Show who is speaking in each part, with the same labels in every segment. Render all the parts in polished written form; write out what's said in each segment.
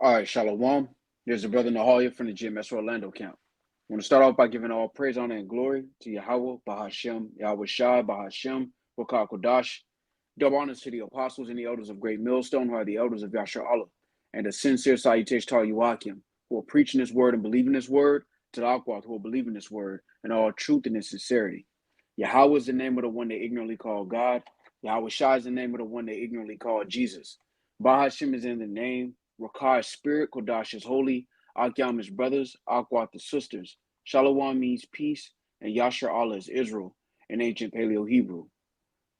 Speaker 1: All right, Shalom. There's a brother Nahalia from the GMS Orlando camp. I want to start off by giving all praise, honor, and glory to Yahweh, Bahashem, Yahweh Shai, Bahashem, Wakar Kodash. Double honors to the apostles and the elders of Great Millstone, who are the elders of Yasher Allah, and a sincere salutation to all Yuakim, who are preaching this word and believing this word, to the Akwath, who are believing this word, and all truth and in sincerity. Yahweh is the name of the one they ignorantly call God. Yahweh Shai is the name of the one they ignorantly call Jesus. Bahashem is in the name. Rakar is spirit, Kodash is holy, Akyam is brothers, Akwath is sisters. Shalom means peace, and Yasher Allah is Israel in ancient Paleo Hebrew.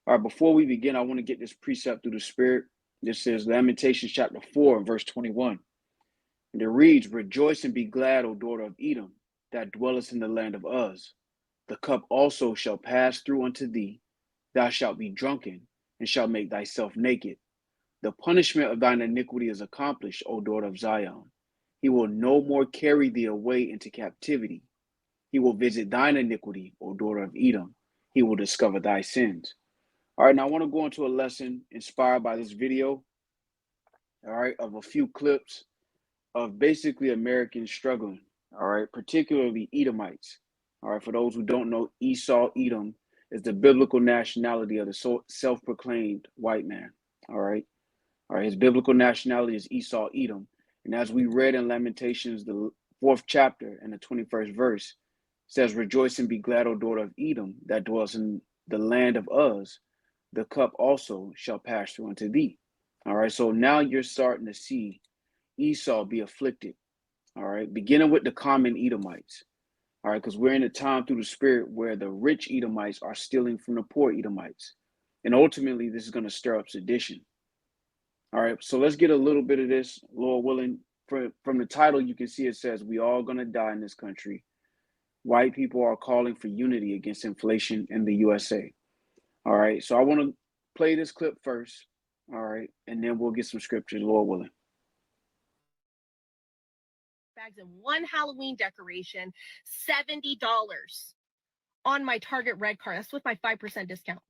Speaker 1: All right, before we begin, I want to get this precept through the spirit. This is Lamentations chapter 4 and verse 21. And it reads, "Rejoice and be glad, O daughter of Edom, that dwellest in the land of Uz. The cup also shall pass through unto thee. Thou shalt be drunken, and shalt make thyself naked. The punishment of thine iniquity is accomplished, O daughter of Zion. He will no more carry thee away into captivity. He will visit thine iniquity, O daughter of Edom. He will discover thy sins." All right, now I want to go into a lesson inspired by this video, all right, of a few clips of basically Americans struggling, all right, particularly Edomites. All right, for those who don't know, Esau, Edom, is the biblical nationality of the self-proclaimed white man, all right? All right, his biblical nationality is Esau, Edom. And as we read in Lamentations, the 4th chapter and the 21st verse, says, "Rejoice and be glad, O daughter of Edom, that dwells in the land of Uz. The cup also shall pass through unto thee." All right, so now you're starting to see Esau be afflicted. All right, beginning with the common Edomites. All right, because we're in a time through the spirit where the rich Edomites are stealing from the poor Edomites. And ultimately, this is going to stir up sedition. All right, so let's get a little bit of this, Lord willing. From the title, you can see it says, "We all going to die in this country. White people are calling for unity against inflation in the USA." All right, so I want to play this clip first, all right, and then we'll get some scriptures, Lord willing.
Speaker 2: Bags and one Halloween decoration, $70 on my Target red card. That's with my 5% discount.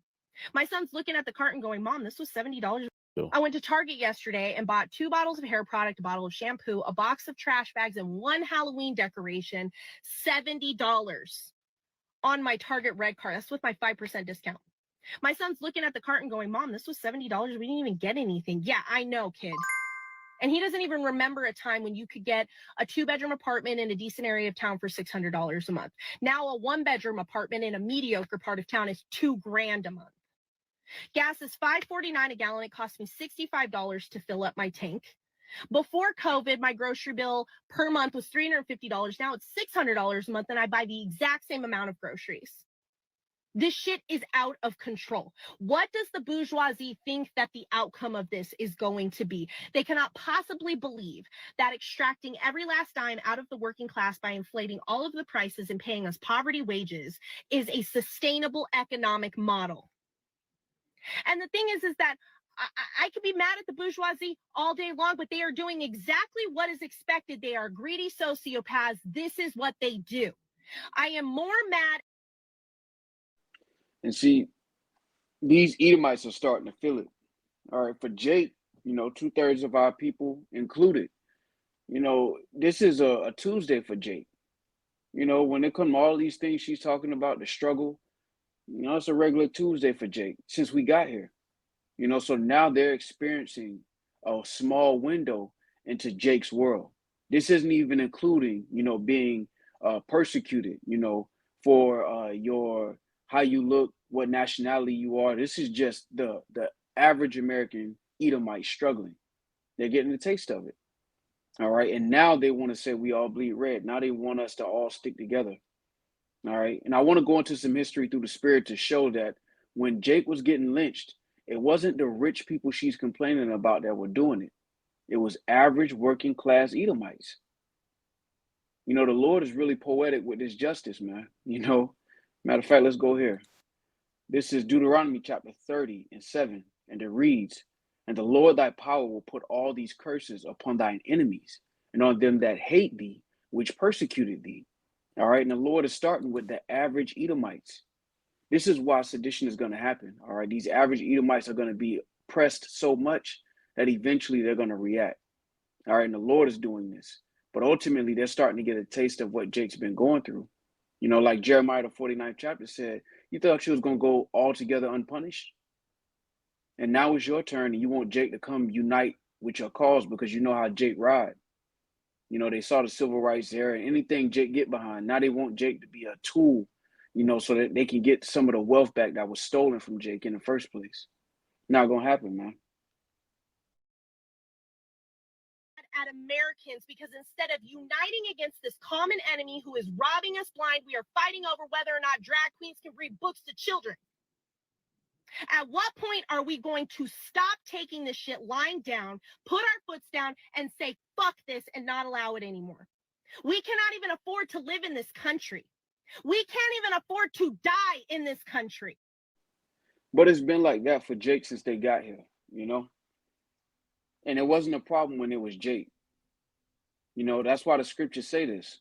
Speaker 2: My son's looking at the cart and going, "Mom, this was $70." I went to Target yesterday and bought 2 bottles of hair product, a bottle of shampoo, a box of trash bags, and one Halloween decoration, $70 on my Target red card. That's with my 5% discount. My son's looking at the cart and going, "Mom, this was $70. We didn't even get anything." Yeah, I know, kid. And he doesn't even remember a time when you could get a 2-bedroom apartment in a decent area of town for $600 a month. Now a 1-bedroom apartment in a mediocre part of town is $2,000 a month. Gas is $5.49 a gallon. It cost me $65 to fill up my tank. Before COVID, my grocery bill per month was $350. Now it's $600 a month, and I buy the exact same amount of groceries. This shit is out of control. What does the bourgeoisie think that the outcome of this is going to be? They cannot possibly believe that extracting every last dime out of the working class by inflating all of the prices and paying us poverty wages is a sustainable economic model. And the thing is that I could be mad at the bourgeoisie all day long, but they are doing exactly what is expected. They are greedy sociopaths. This is what they do. I am more mad.
Speaker 1: And see, these Edomites are starting to feel it. All right, for Jake, 2/3 of our people included, this is a Tuesday for Jake. When it comes to all these things she's talking about, the struggle, it's a regular Tuesday for Jake since we got here. So now they're experiencing a small window into Jake's world. This isn't even including, being persecuted, for your how you look, what nationality you are. This is just the average American Edomite struggling. They're getting a taste of it. All right. And now they want to say we all bleed red. Now they want us to all stick together. All right. And I want to go into some history through the spirit to show that when Jake was getting lynched, it wasn't the rich people she's complaining about that were doing it. It was average working class Edomites. The Lord is really poetic with his justice, man. Matter of fact, let's go here. This is Deuteronomy chapter 30 and 7, and it reads, "And the Lord thy power will put all these curses upon thine enemies and on them that hate thee, which persecuted thee." All right, and the Lord is starting with the average Edomites. This is why sedition is going to happen. All right, these average Edomites are going to be pressed so much that eventually they're going to react. All right, and the Lord is doing this. But ultimately, they're starting to get a taste of what Jake's been going through. You know, like Jeremiah, the 49th chapter said, you thought she was going to go altogether unpunished? And now it's your turn, and you want Jake to come unite with your cause because you know how Jake ride. You know, they saw the civil rights era, and anything Jake get behind. Now they want Jake to be a tool, you know, so that they can get some of the wealth back that was stolen from Jake in the first place. Not going to happen, man.
Speaker 2: At Americans, because instead of uniting against this common enemy who is robbing us blind, we are fighting over whether or not drag queens can read books to children. At what point are we going to stop taking this shit lying down, put our foots down, and say, fuck this, and not allow it anymore? We cannot even afford to live in this country. We can't even afford to die in this country.
Speaker 1: But it's been like that for Jake since they got here, you know? And it wasn't a problem when it was Jake. You know, that's why the scriptures say this.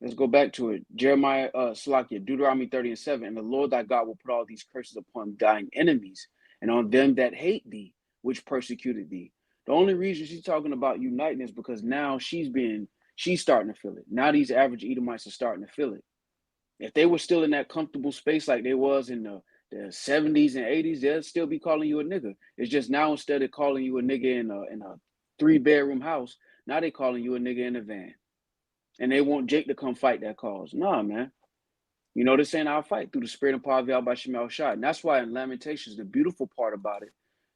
Speaker 1: Let's go back to it. Jeremiah, Deuteronomy 30:7. And the Lord thy God will put all these curses upon thine enemies and on them that hate thee, which persecuted thee. The only reason she's talking about uniting is because now she's starting to feel it. Now these average Edomites are starting to feel it. If they were still in that comfortable space like they was in the 70s and 80s, they'll still be calling you a nigga. It's just now instead of calling you a nigga in a 3-bedroom house, now they calling you a nigga in a van. And they want Jake to come fight that cause. Nah, man. You know, this ain't our fight through the spirit and power of Yahweh Shemel Shah. And that's why in Lamentations, the beautiful part about it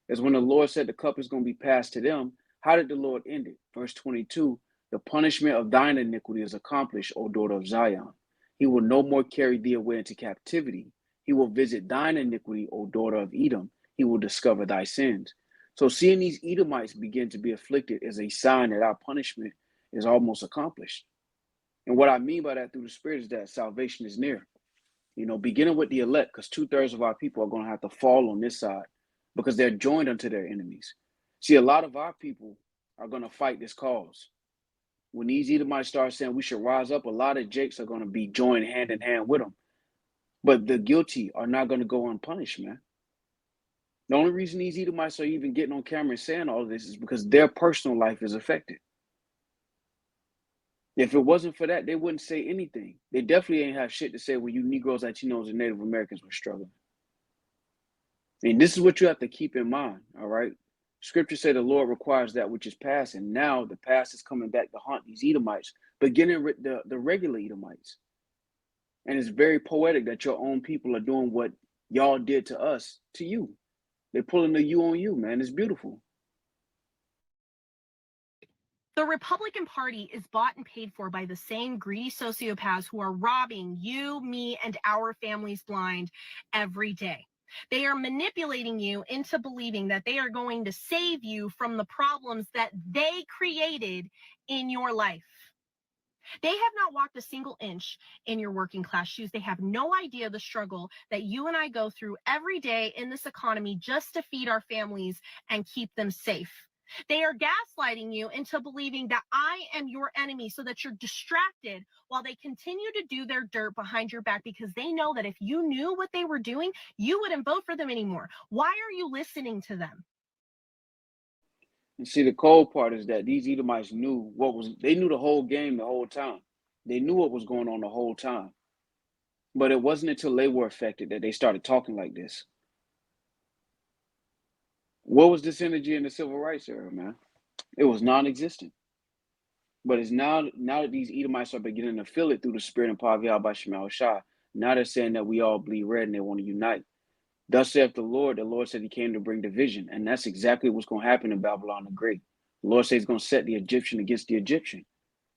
Speaker 1: is when the Lord said the cup is going to be passed to them, how did the Lord end it? Verse 22, the punishment of thine iniquity is accomplished, O daughter of Zion. He will no more carry thee away into captivity. He will visit thine iniquity, O daughter of Edom. He will discover thy sins. So seeing these Edomites begin to be afflicted is a sign that our punishment is almost accomplished. And what I mean by that through the Spirit is that salvation is near. You know, beginning with the elect, because 2/3 of our people are going to have to fall on this side because they're joined unto their enemies. See, a lot of our people are going to fight this cause. When these Edomites start saying we should rise up, a lot of Jakes are going to be joined hand in hand with them. But the guilty are not going to go unpunished, man. The only reason these Edomites are even getting on camera and saying all of this is because their personal life is affected. If it wasn't for that, they wouldn't say anything. They definitely ain't have shit to say when you Negroes, Latinos, and Native Americans were struggling. And this is what you have to keep in mind, all right? Scripture say the Lord requires that which is past, and now the past is coming back to haunt these Edomites, beginning with the regular Edomites. And it's very poetic that your own people are doing what y'all did to us, to you. They're pulling the you on you, man. It's beautiful.
Speaker 2: The Republican Party is bought and paid for by the same greedy sociopaths who are robbing you, me, and our families blind every day. They are manipulating you into believing that they are going to save you from the problems that they created in your life. They have not walked a single inch in your working class shoes. They have no idea the struggle that you and I go through every day in this economy just to feed our families and keep them safe. They are gaslighting you into believing that I am your enemy so that you're distracted while they continue to do their dirt behind your back because they know that if you knew what they were doing, you wouldn't vote for them anymore. Why are you listening to them?
Speaker 1: And see, the cold part is that these Edomites they knew the whole game the whole time. They knew what was going on the whole time. But it wasn't until they were affected that they started talking like this. What was this energy in the civil rights era, man? It was non-existent. But it's now that these Edomites are beginning to feel it through the spirit and power of Yahweh Shemel Shah, now they're saying that we all bleed red and they want to unite. Thus saith the Lord said he came to bring division. And that's exactly what's going to happen in Babylon the Great. The Lord says he's going to set the Egyptian against the Egyptian.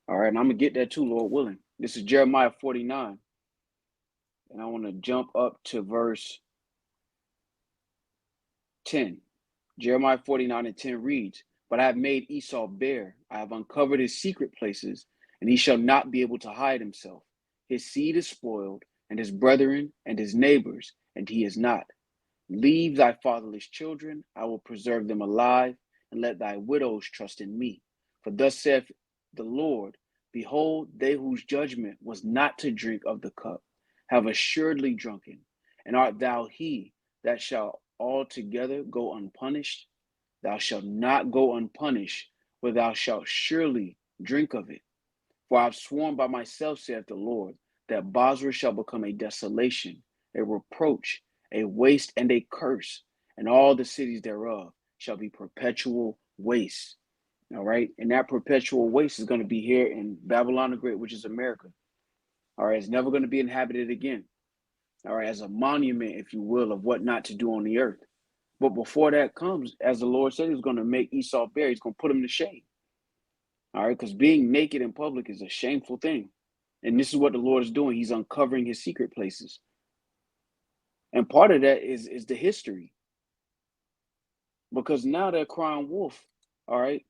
Speaker 1: All right, and I'm going to get that too, Lord willing. This is Jeremiah 49. And I want to jump up to verse 10. Jeremiah 49:10 reads, but I have made Esau bare. I have uncovered his secret places, and he shall not be able to hide himself. His seed is spoiled, and his brethren and his neighbors, and he is not. Leave thy fatherless children, I will preserve them alive, and let thy widows trust in me. For thus saith the Lord, behold, they whose judgment was not to drink of the cup have assuredly drunken. And art thou he that shall altogether go unpunished? Thou shalt not go unpunished but thou shalt surely drink of it. For I have sworn by myself, saith the Lord, that Basra shall become a desolation, a reproach, a waste, and a curse, and all the cities thereof shall be perpetual waste. All right. And that perpetual waste is going to be here in Babylon the Great, which is America. All right. It's never going to be inhabited again. All right. As a monument, if you will, of what not to do on the earth. But before that comes, as the Lord said, he's going to make Esau bare. He's going to put him to shame. All right. Because being naked in public is a shameful thing. And this is what the Lord is doing. He's uncovering his secret places. And part of that is the history. Because now they're crying wolf. All right.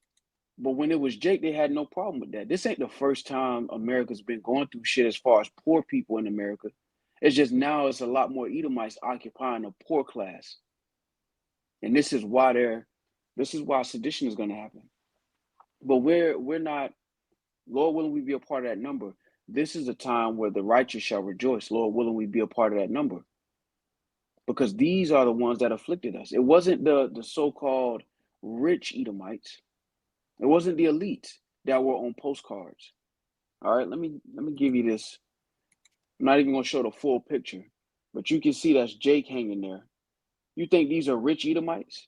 Speaker 1: But when it was Jake, they had no problem with that. This ain't the first time America's been going through shit as far as poor people in America. It's just now it's a lot more Edomites occupying the poor class. And this is why sedition is going to happen. But we're not, Lord willing, we be a part of that number. This is a time where the righteous shall rejoice. Lord willing, we be a part of that number. Because these are the ones that afflicted us. It wasn't the so-called rich Edomites. It wasn't the elites that were on postcards. All right, let me give you this. I'm not even going to show the full picture, but you can see that's Jake hanging there. You think these are rich Edomites?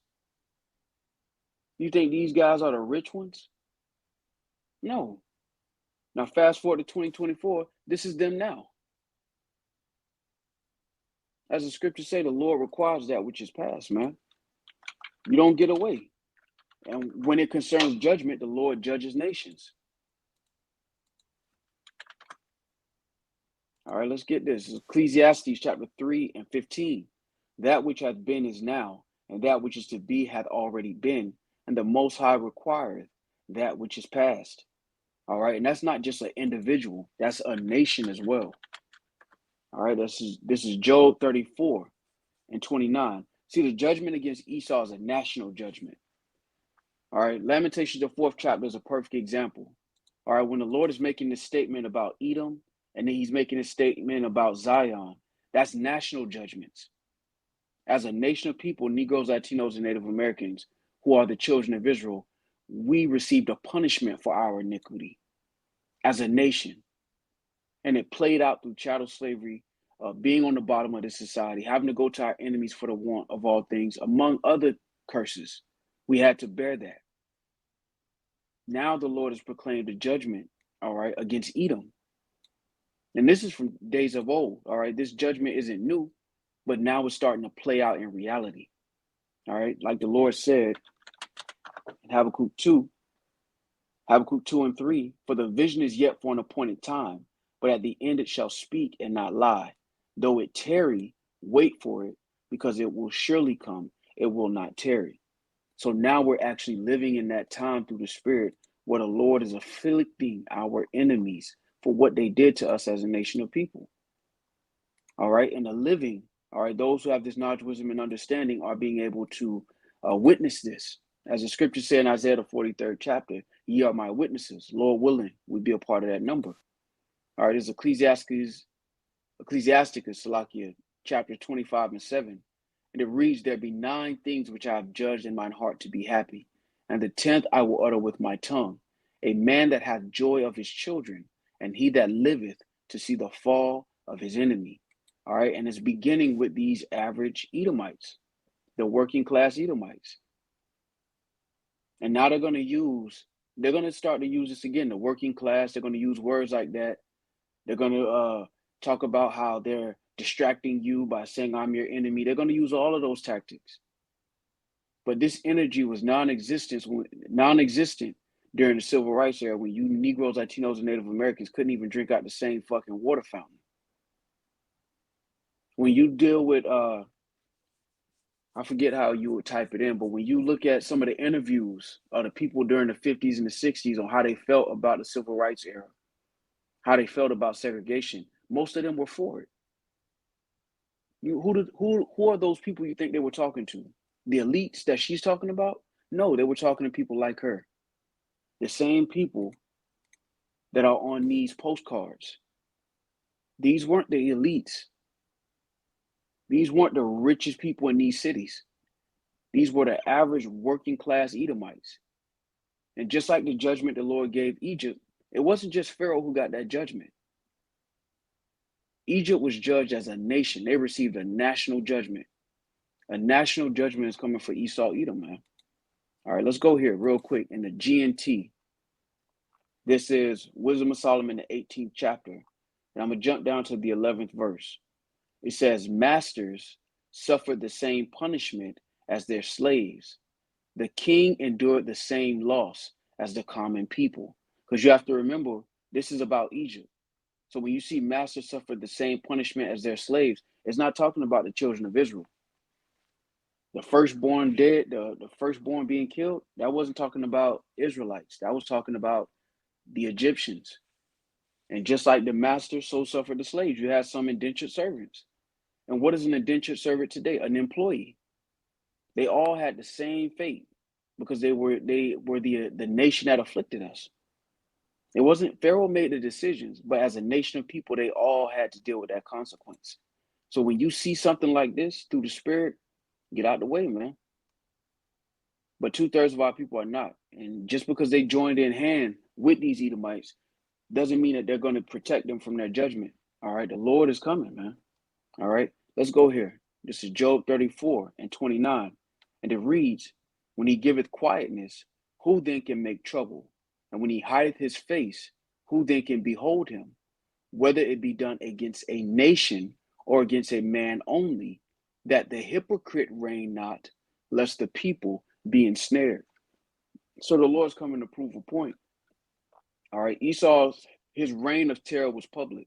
Speaker 1: You think these guys are the rich ones? No. Now fast forward to 2024, this is them now. As the scriptures say, the Lord requires that which is past, man. You don't get away. And when it concerns judgment, the Lord judges nations. All right, let's get this. Ecclesiastes chapter 3 and 15. That which hath been is now, and that which is to be hath already been, and the Most High requireth that which is past. All right, and that's not just an individual, that's a nation as well. All right, this is Job 34 and 29. See, the judgment against Esau is a national judgment. All right, Lamentations, the 4th chapter, is a perfect example. All right, when the Lord is making this statement about Edom, and then he's making a statement about Zion, that's national judgments. As a nation of people, Negroes, Latinos, and Native Americans, who are the children of Israel, we received a punishment for our iniquity as a nation. And it played out through chattel slavery, being on the bottom of the society, having to go to our enemies for the want of all things, among other curses. We had to bear that. Now the Lord has proclaimed a judgment, all right, against Edom. And this is from days of old, all right? This judgment isn't new, but now it's starting to play out in reality, all right? Like the Lord said in Habakkuk 2 and 3, for the vision is yet for an appointed time, but at the end it shall speak and not lie. Though it tarry, wait for it, because it will surely come. It will not tarry. So now we're actually living in that time through the Spirit where the Lord is afflicting our enemies for what they did to us as a nation of people. All right. And the living, all right, those who have this knowledge, wisdom, and understanding are being able to witness this. As the scripture said in Isaiah, the 43rd chapter, ye are my witnesses. Lord willing, we'd be a part of that number. All right. It's Ecclesiasticus, Salakia, chapter 25 and 7. And it reads, there be 9 things which I have judged in mine heart to be happy. And the 10th I will utter with my tongue. A man that hath joy of his children, and he that liveth to see the fall of his enemy. All right. And it's beginning with these average Edomites, the working class Edomites. And now they're going to start to use this again, the working class. They're going to use words like that. They're going to talk about how they're distracting you by saying I'm your enemy. They're going to use all of those tactics. But this energy was non-existent during the civil rights era, when you Negroes, Latinos, and Native Americans couldn't even drink out the same fucking water fountain. When you deal with, I forget how you would type it in, but when you look at some of the interviews of the people during the 50s and the 60s on how they felt about the civil rights era, how they felt about segregation, most of them were for it. Who are those people you think they were talking to? The elites that she's talking about? No, they were talking to people like her. The same people that are on these postcards. These weren't the elites. These weren't the richest people in these cities. These were the average working class Edomites. And just like the judgment the Lord gave Egypt, it wasn't just Pharaoh who got that judgment. Egypt was judged as a nation. They received a national judgment. A national judgment is coming for Esau, Edom, man. All right, let's go here real quick in the GNT. This is Wisdom of Solomon, the 18th chapter. And I'm going to jump down to the 11th verse. It says, masters suffered the same punishment as their slaves. The king endured the same loss as the common people. Because you have to remember, this is about Egypt. So when you see masters suffered the same punishment as their slaves, it's not talking about the children of Israel. The firstborn dead, the firstborn being killed, that wasn't talking about Israelites. That was talking about the Egyptians. And just like the master, so suffered the slaves. You had some indentured servants. And what is an indentured servant today? An employee. They all had the same fate because they were the nation that afflicted us. It wasn't Pharaoh made the decisions, but as a nation of people, they all had to deal with that consequence. So when you see something like this through the spirit, get out the way, man. But 2/3 of our people are not. And just because they joined in hand with these Edomites doesn't mean that they're going to protect them from their judgment. All right, the Lord is coming, man. All right, let's go here. This is Job 34:29. And it reads, when he giveth quietness, who then can make trouble? And when he hideth his face, who then can behold him? Whether it be done against a nation or against a man only, that the hypocrite reign not, lest the people be ensnared. So the Lord's coming to prove a point. All right, his reign of terror was public.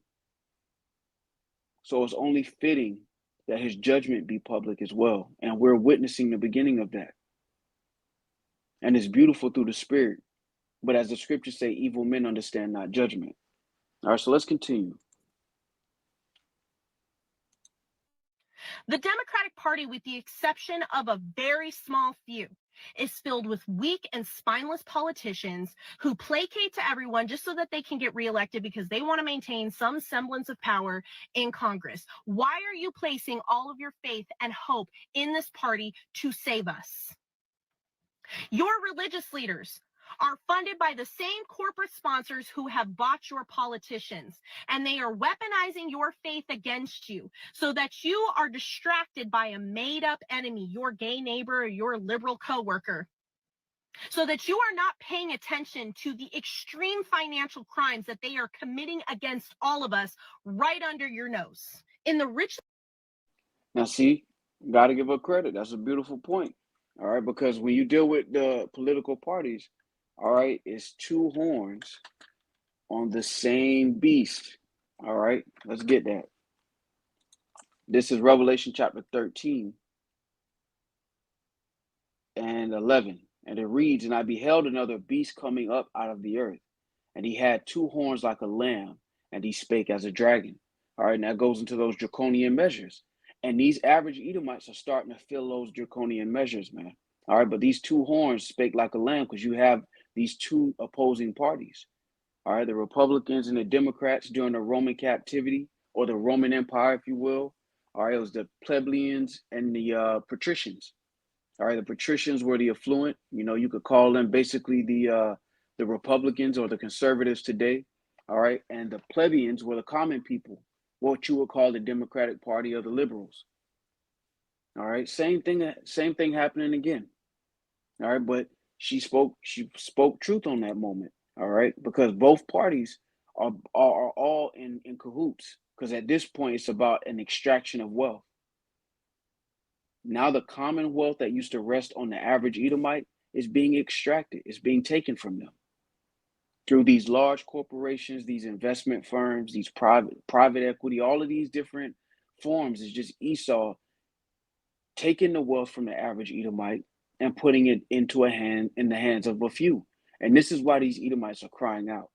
Speaker 1: So it's only fitting that his judgment be public as well. And we're witnessing the beginning of that. And it's beautiful through the spirit. But as the scriptures say, evil men understand not judgment. All right, so let's continue.
Speaker 2: The Democratic Party, with the exception of a very small few, is filled with weak and spineless politicians who placate to everyone just so that they can get reelected because they want to maintain some semblance of power in Congress. Why are you placing all of your faith and hope in this party to save us? Your religious leaders are funded by the same corporate sponsors who have bought your politicians, and they are weaponizing your faith against you so that you are distracted by a made-up enemy, your gay neighbor or your liberal coworker, so that you are not paying attention to the extreme financial crimes that they are committing against all of us right under your nose. In the rich.
Speaker 1: Now, see, got to give her credit. That's a beautiful point. All right, because when you deal with the political parties, all right, it's two horns on the same beast. All right, let's get that. This is Revelation chapter 13 and 11. And it reads, and I beheld another beast coming up out of the earth, and he had two horns like a lamb, and he spake as a dragon. All right, and that goes into those draconian measures. And these average Edomites are starting to feel those draconian measures, man. All right, but these two horns spake like a lamb because you have these two opposing parties. All right, the Republicans and the Democrats during the Roman captivity or the Roman Empire, if you will. All right, it was the plebeians and the patricians. All right, the patricians were the affluent. You know, you could call them basically the Republicans or the conservatives today. All right, and the plebeians were the common people, what you would call the Democratic Party or the liberals. All right, same thing happening again. All right, but she spoke truth on that moment. All right, because both parties are all in cahoots. Because at this point, it's about an extraction of wealth. Now the commonwealth that used to rest on the average Edomite is being extracted. It's being taken from them through these large corporations, these investment firms, these private equity, all of these different forms is just Esau taking the wealth from the average Edomite and putting it in the hands of a few. And this is why these Edomites are crying out.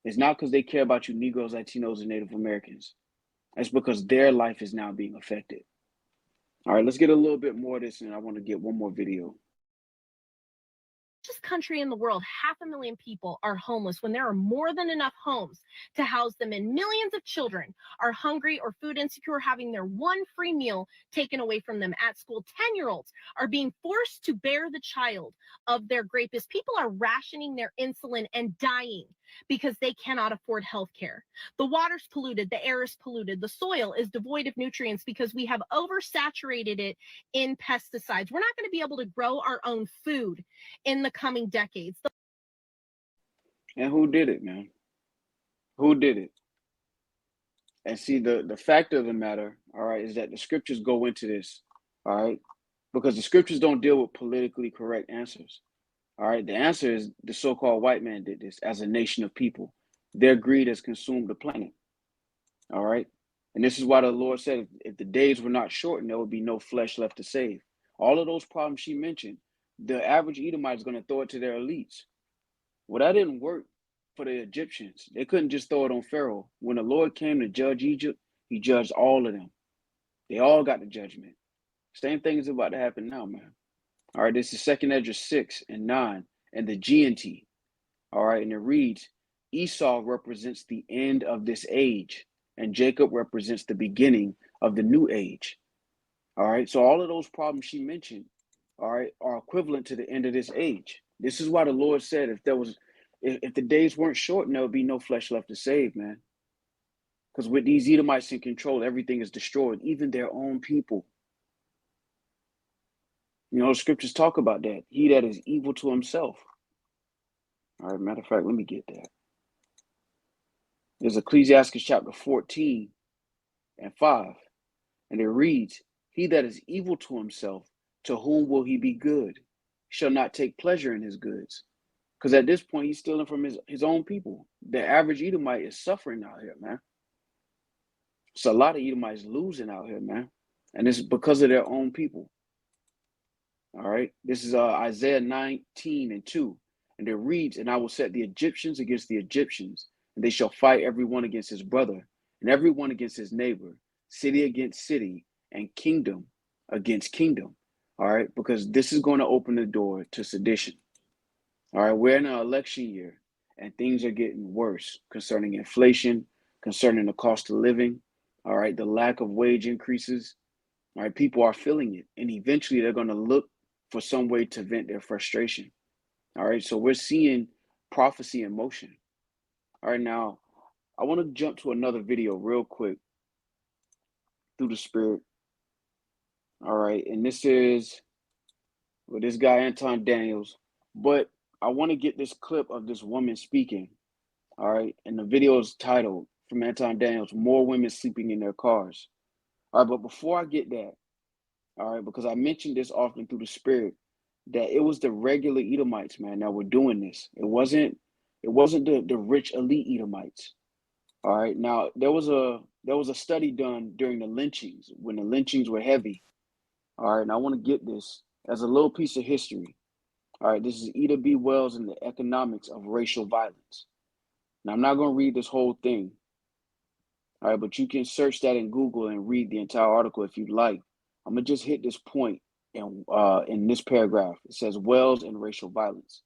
Speaker 1: It's not because they care about you Negroes, Latinos, and Native Americans. It's because their life is now being affected. All right, let's get a little bit more of this, and I want to get one more video.
Speaker 2: Richest country in the world, 500,000 people are homeless when there are more than enough homes to house them, and millions of children are hungry or food insecure, having their one free meal taken away from them at school. 10-year-olds are being forced to bear the child of their rapist. People are rationing their insulin and dying because they cannot afford health care. The water's polluted, the air is polluted, the soil is devoid of nutrients because we have oversaturated it in pesticides. We're not going to be able to grow our own food in the coming decades.
Speaker 1: And who did it, man? Who did it? And see, the fact of the matter, all right, is that the scriptures go into this, all right, because the scriptures don't deal with politically correct answers. All right, the answer is the so-called white man did this as a nation of people. Their greed has consumed the planet. All right, and this is why the Lord said, if the days were not shortened, there would be no flesh left to save. All of those problems she mentioned, the average Edomite is going to throw it to their elites. Well, that didn't work for the Egyptians. They couldn't just throw it on Pharaoh. When the Lord came to judge Egypt, he judged all of them. They all got the judgment. Same thing is about to happen now, man. All right, this is 2nd Ezra 6 and 9 and the G&T. All right, and it reads, Esau represents the end of this age, and Jacob represents the beginning of the new age. All right, so all of those problems she mentioned, all right, are equivalent to the end of this age. This is why the Lord said if the days weren't shortened, there would be no flesh left to save, man. Because with these Edomites in control, everything is destroyed, even their own people. You know, the scriptures talk about that. He that is evil to himself. All right, matter of fact, let me get that. There's Ecclesiastes chapter 14 and 5. And it reads, he that is evil to himself, to whom will he be good? Shall not take pleasure in his goods. Because at this point, he's stealing from his own people. The average Edomite is suffering out here, man. So a lot of Edomites losing out here, man. And it's because of their own people. All right. This is Isaiah 19 and 2. And it reads, and I will set the Egyptians against the Egyptians, and they shall fight every one against his brother, and every one against his neighbor, city against city, and kingdom against kingdom. All right. Because this is going to open the door to sedition. All right. We're in an election year, and things are getting worse concerning inflation, concerning the cost of living. All right. The lack of wage increases. All right. People are feeling it, and eventually they're going to look for some way to vent their frustration. All right. So we're seeing prophecy in motion. All right. Now, I want to jump to another video real quick through the spirit. All right. And this is with this guy, Anton Daniels. But I want to get this clip of this woman speaking. All right. And the video is titled from Anton Daniels, More Women Sleeping in Their Cars. All right. But before I get that, all right, because I mentioned this often through the spirit, that it was the regular Edomites, man, that were doing this. It wasn't the rich elite Edomites. All right. Now there was a study done during the lynchings when the lynchings were heavy. All right, and I want to get this as a little piece of history. All right, this is Ida B. Wells and the Economics of Racial Violence. Now I'm not going to read this whole thing. All right, but you can search that in Google and read the entire article if you'd like. I'm gonna just hit this point in this paragraph. It says Wells and racial violence.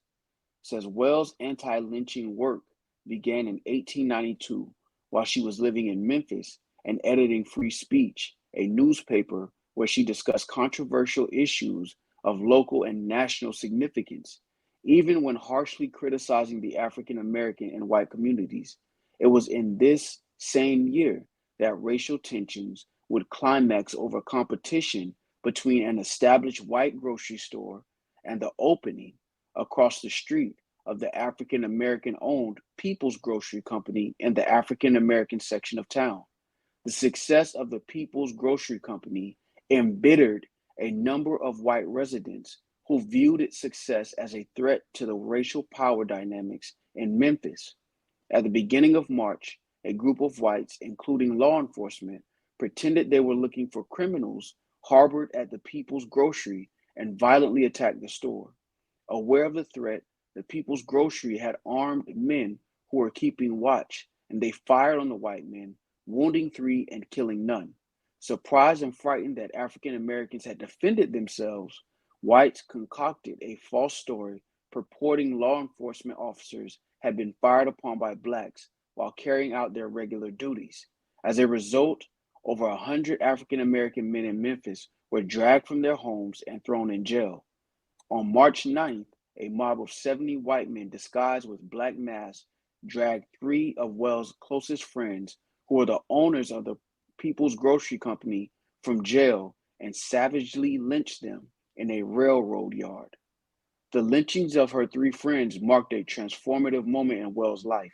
Speaker 1: It says Wells' anti-lynching work began in 1892 while she was living in Memphis and editing Free Speech, a newspaper where she discussed controversial issues of local and national significance, even when harshly criticizing the African American and white communities. It was in this same year that racial tensions would climax over competition between an established white grocery store and the opening across the street of the African American owned People's Grocery Company in the African American section of town. The success of the People's Grocery Company embittered a number of white residents who viewed its success as a threat to the racial power dynamics in Memphis. At the beginning of March, a group of whites, including law enforcement, pretended they were looking for criminals harbored at the People's Grocery and violently attacked the store. Aware of the threat, the People's Grocery had armed men who were keeping watch, and they fired on the white men, wounding 3 and killing none. Surprised and frightened that African Americans had defended themselves, whites concocted a false story purporting law enforcement officers had been fired upon by blacks while carrying out their regular duties. As a result, over 100 African American men in Memphis were dragged from their homes and thrown in jail. On March 9th, a mob of 70 white men disguised with black masks dragged 3 of Wells' closest friends, who were the owners of the People's Grocery Company, from jail and savagely lynched them in a railroad yard. The lynchings of her 3 friends marked a transformative moment in Wells' life.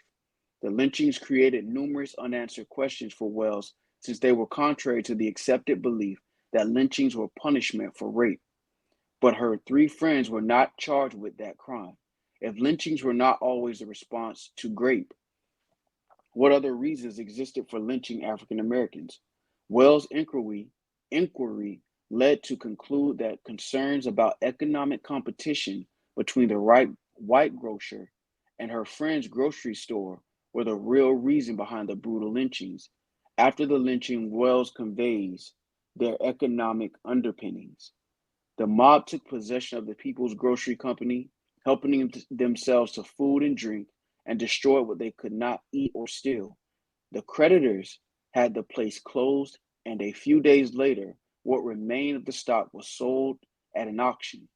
Speaker 1: The lynchings created numerous unanswered questions for Wells, since they were contrary to the accepted belief that lynchings were punishment for rape. But her 3 friends were not charged with that crime. If lynchings were not always the response to rape, what other reasons existed for lynching African Americans? Wells' inquiry led to conclude that concerns about economic competition between the white grocer and her friend's grocery store were the real reason behind the brutal lynchings. After the lynching, Wells conveys their economic underpinnings. The mob took possession of the People's Grocery Company, helping themselves to food and drink, and destroyed what they could not eat or steal. The creditors had the place closed, and a few days later, what remained of the stock was sold at an auction.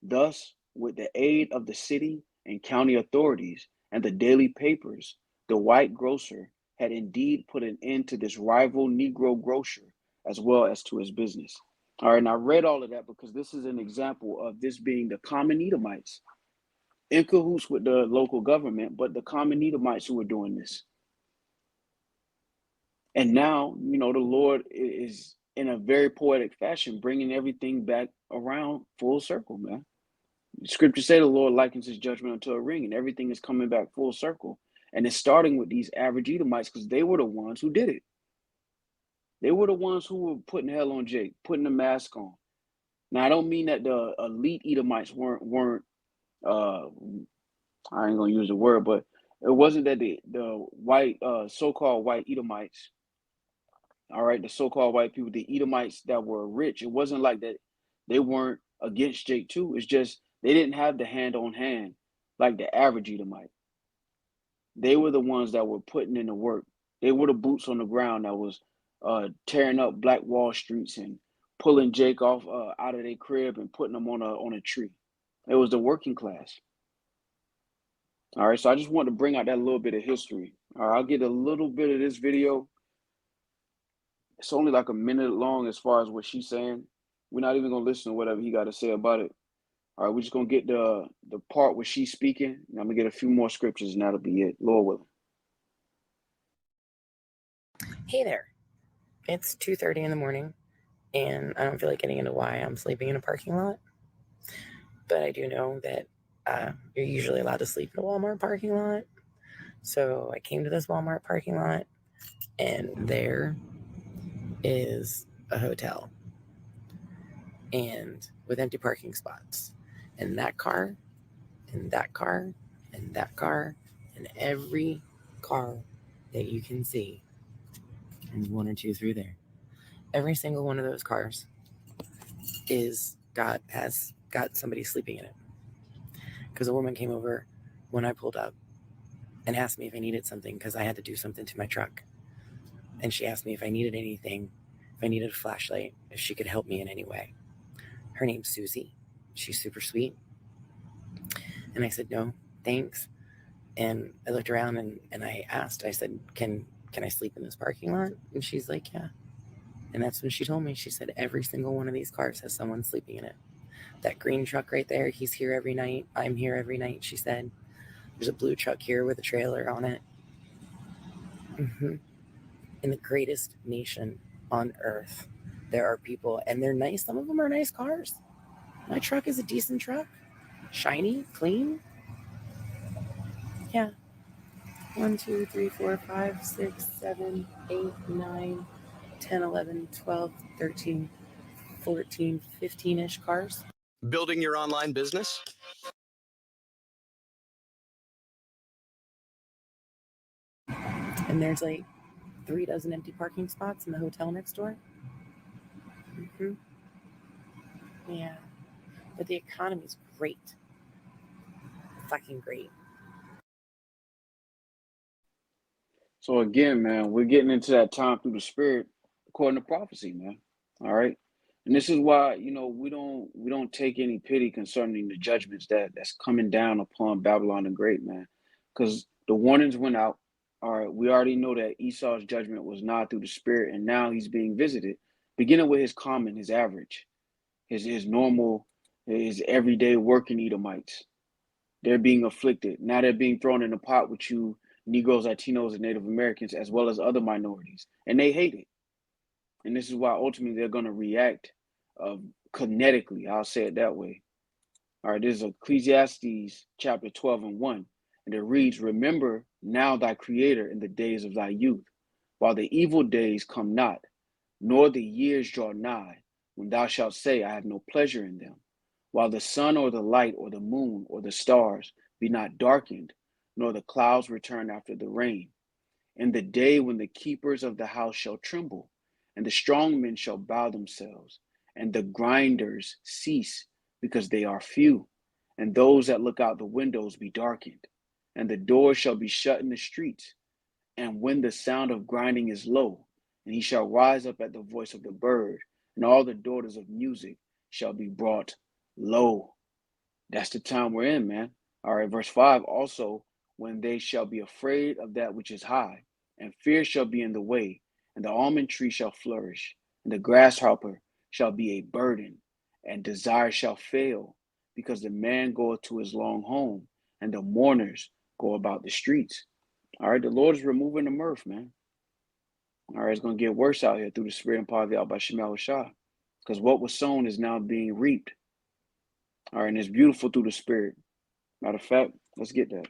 Speaker 1: Thus, with the aid of the city and county authorities and the daily papers, the white grocer had indeed put an end to this rival Negro grocer as well as to his business. All right, and I read all of that because this is an example of this being the common Edomites in cahoots with the local government, but the common Edomites who were doing this. And now, the Lord is in a very poetic fashion bringing everything back around full circle, man. Scripture say the Lord likens his judgment unto a ring, and everything is coming back full circle. And it's starting with these average Edomites because they were the ones who did it. They were the ones who were putting hell on Jake, putting the mask on. Now, I don't mean that the elite Edomites weren't I ain't gonna use the word, but it wasn't that the white so-called white Edomites, all right, the so-called white people, the Edomites that were rich, it wasn't like that they weren't against Jake too. It's just they didn't have the hand on hand like the average Edomite. They were the ones that were putting in the work. They were the boots on the ground that was tearing up Black Wall Streets and pulling Jake off out of their crib and putting them on a tree. It was the working class. All right, so I just want to bring out that little bit of history. All right, I'll get a little bit of this video. It's only like a minute long as far as what she's saying. We're not even gonna listen to whatever he got to say about it. All right, we're just gonna get the part where she's speaking, and I'm gonna get a few more scriptures, and that'll be it, Lord willing.
Speaker 3: Hey there, it's 2:30 in the morning, and I don't feel like getting into why I'm sleeping in a parking lot, but I do know that you're usually allowed to sleep in a Walmart parking lot. So I came to this Walmart parking lot, and there is a hotel, and with empty parking spots, and that car, and that car, and that car, and every car that you can see, and 1 or 2 through there, every single one of those cars has got somebody sleeping in it. Because a woman came over when I pulled up and asked me if I needed something because I had to do something to my truck. And she asked me if I needed anything, if I needed a flashlight, if she could help me in any way. Her name's Susie. She's super sweet. And I said, no, thanks. And I looked around and I asked, I said, can I sleep in this parking lot? And she's like, yeah. And that's when she told me, she said, every single one of these cars has someone sleeping in it. That green truck right there, he's here every night. I'm here every night, she said. There's a blue truck here with a trailer on it. In the greatest nation on earth, there are people, and they're nice. Some of them are nice cars. My truck is a decent truck. Shiny, clean. Yeah. 1, 2, 3, 4, 5, 6, 7, 8, 9, 10, 11, 12, 13, 14, 15-ish cars.
Speaker 4: Building your online business?
Speaker 3: And there's like 3 dozen empty parking spots in the hotel next door. Yeah. But the economy's great. fucking great.
Speaker 1: So again, man, we're getting into that time through the Spirit, according to prophecy, man. All right, and this is why we don't take any pity concerning the judgments that's coming down upon Babylon the Great, man, because the warnings went out. All right, we already know that Esau's judgment was not through the Spirit, and now he's being visited, beginning with his common, his average, his normal, his everyday working Edomites. They're being afflicted. Now they're being thrown in a pot with you Negroes, Latinos, and Native Americans, as well as other minorities. And they hate it. And this is why ultimately they're going to react kinetically. I'll say it that way. All right, this is Ecclesiastes chapter 12 and 1. And it reads, "Remember now thy Creator in the days of thy youth, while the evil days come not, nor the years draw nigh, when thou shalt say, I have no pleasure in them. While the sun or the light or the moon or the stars be not darkened, nor the clouds return after the rain. In the day when the keepers of the house shall tremble, and the strong men shall bow themselves, and the grinders cease, because they are few, and those that look out the windows be darkened, and the doors shall be shut in the streets. And when the sound of grinding is low, and he shall rise up at the voice of the bird, and all the daughters of music shall be brought low." That's the time we're in, man. All right, verse 5 also, when they shall be afraid of that which is high, and fear shall be in the way, and the almond tree shall flourish, and the grasshopper shall be a burden, and desire shall fail, because the man goeth to his long home, and the mourners go about the streets. All right, the Lord is removing the mirth, man. All right, it's going to get worse out here through the Spirit and power of Yahweh Shema Shah, because what was sown is now being reaped. All right, and it's beautiful through the Spirit. Matter of fact, let's get that.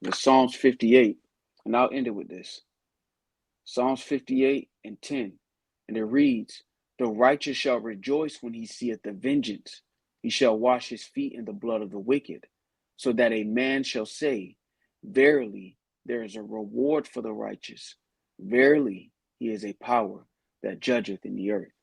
Speaker 1: It's Psalms 58, and I'll end it with this. Psalms 58 and 10, and it reads, "The righteous shall rejoice when he seeth the vengeance. He shall wash his feet in the blood of the wicked, so that a man shall say, Verily, there is a reward for the righteous. Verily, he is a power that judgeth in the earth."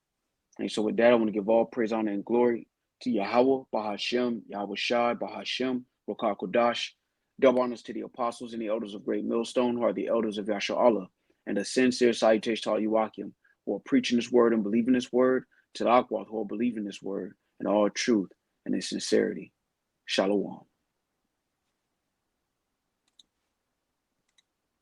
Speaker 1: And so with that, I want to give all praise, honor, and glory to Yahweh, Bahashem, Yahweh Shai, Bahashem, Rokar Kodash. Double honors to the apostles and the elders of Great Millstone, who are the elders of Yahshua Allah, and a sincere salutation to all you Akim, who are preaching this word and believing this word, to the Akwath, who are believing this word in all truth and in sincerity. Shalom.